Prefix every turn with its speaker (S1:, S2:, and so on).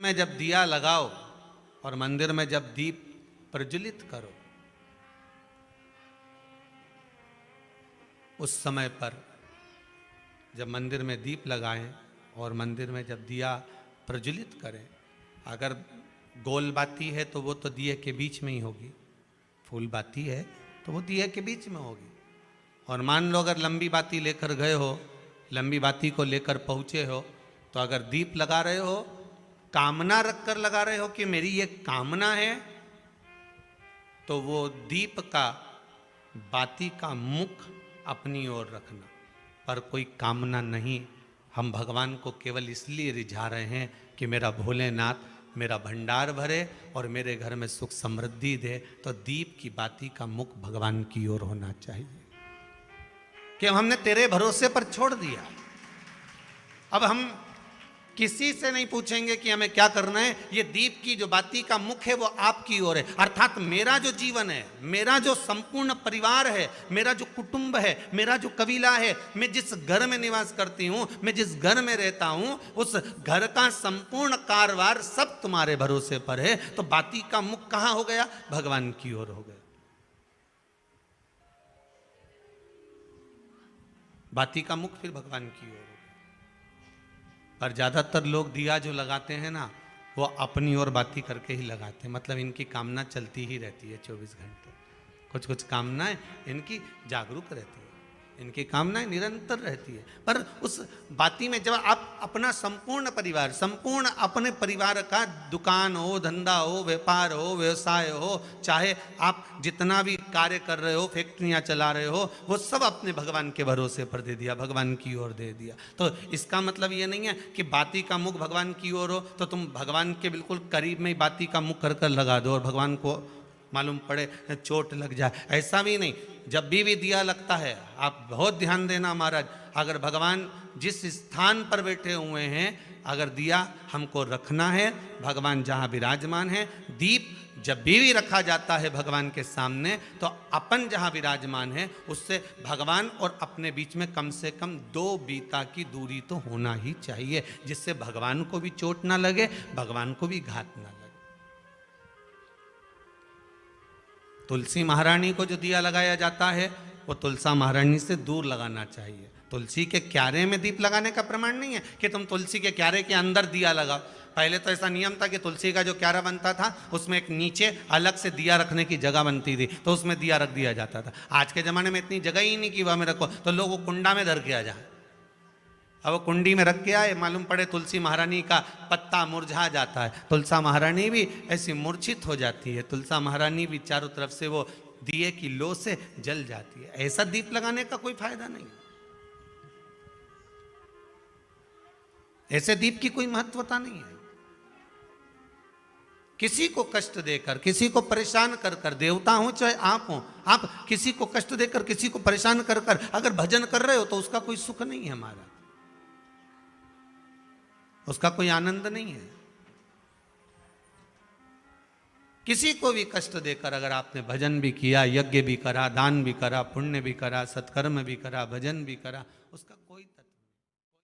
S1: में जब दिया लगाओ और मंदिर में जब दीप प्रज्वलित करो, उस समय पर जब मंदिर में दीप लगाएं और मंदिर में जब दिया प्रज्वलित करें, अगर गोल बाती है तो वो तो दिए के बीच में ही होगी, फूल बाती है तो वो दिए के बीच में होगी। और मान लो अगर लंबी बाती लेकर गए हो, लंबी बाती को लेकर पहुँचे हो, तो अगर दीप लगा रहे हो, कामना रख कर लगा रहे हो कि मेरी ये कामना है, तो वो दीप का, बाती का मुख अपनी ओर रखना, पर कोई कामना नहीं। हम भगवान को केवल इसलिए रिझा रहे हैं कि मेरा भोलेनाथ मेरा भंडार भरे और मेरे घर में सुख समृद्धि दे। तो दीप की बाती का मुख भगवान की ओर होना चाहिए कि हमने तेरे भरोसे पर छोड़ दिया। अब हम किसी से नहीं पूछेंगे कि हमें क्या करना है, ये दीप की जो बाती का मुख है वो आपकी ओर है। अर्थात मेरा जो जीवन है, मेरा जो संपूर्ण परिवार है, मेरा जो कुटुंब है, मेरा जो कबीला है, मैं जिस घर में निवास करती हूं, मैं जिस घर में रहता हूं, उस घर का संपूर्ण कारभार सब तुम्हारे भरोसे पर है। तो बाती का मुख कहां हो गया? भगवान की ओर हो गया। बाती का मुख फिर भगवान की ओर। पर ज़्यादातर लोग दिया जो लगाते हैं ना, वो अपनी ओर बाती करके ही लगाते हैं। मतलब इनकी कामना चलती ही रहती है 24 घंटे। कुछ कुछ कामनाएं इनकी जागरूक रहती है, इनकी कामनाएं निरंतर रहती है। पर उस बाती में जब आप अपना संपूर्ण परिवार, संपूर्ण अपने परिवार का, दुकान हो, धंधा हो, व्यापार हो, व्यवसाय हो, चाहे आप जितना भी कार्य कर रहे हो, फैक्ट्रियां चला रहे हो, वो सब अपने भगवान के भरोसे पर दे दिया, भगवान की ओर दे दिया। तो इसका मतलब ये नहीं है कि बाती का मुख भगवान की ओर हो तो तुम भगवान के बिल्कुल करीब में ही बाती का मुख कर लगा दो और भगवान को मालूम पड़े चोट लग जाए, ऐसा भी नहीं। जब भी दिया लगता है, आप बहुत ध्यान देना महाराज, अगर भगवान जिस स्थान पर बैठे हुए हैं, अगर दिया हमको रखना है, भगवान जहाँ विराजमान है, दीप जब भी रखा जाता है भगवान के सामने, तो अपन जहाँ विराजमान है उससे भगवान और अपने बीच में कम से कम 2 बीता की दूरी तो होना ही चाहिए, जिससे भगवान को भी चोट ना लगे, भगवान को भी घात ना लगे। तुलसी महारानी को जो दिया लगाया जाता है वो तुलसा महारानी से दूर लगाना चाहिए। तुलसी के क्यारे में दीप लगाने का प्रमाण नहीं है कि तुम तुलसी के क्यारे के अंदर दिया लगाओ। पहले तो ऐसा नियम था कि तुलसी का जो क्यारा बनता था उसमें एक नीचे अलग से दिया रखने की जगह बनती थी, तो उसमें दिया रख दिया जाता था। आज के ज़माने में इतनी जगह ही नहीं कि वह में रखो, तो लोग वो कुंडा में धर के आ जाए। अब वो कुंडी में रख के आए, मालूम पड़े तुलसी महारानी का पत्ता मुरझा जाता है, तुलसा महारानी भी ऐसी मूर्छित हो जाती है, तुलसा महारानी भी चारों तरफ से वो दिए की लो से जल जाती है। ऐसा दीप लगाने का कोई फायदा नहीं, ऐसे दीप की कोई महत्वता नहीं है। किसी को कष्ट देकर, किसी को परेशान कर कर, देवता हो चाहे आप हो, आप किसी को कष्ट देकर, किसी को परेशान कर कर अगर भजन कर रहे हो तो उसका कोई सुख नहीं है हमारा, उसका कोई आनंद नहीं है। किसी को भी कष्ट देकर अगर आपने भजन भी किया, यज्ञ भी करा, दान भी करा, पुण्य भी करा, सत्कर्म भी करा, भजन भी करा, उसका कोई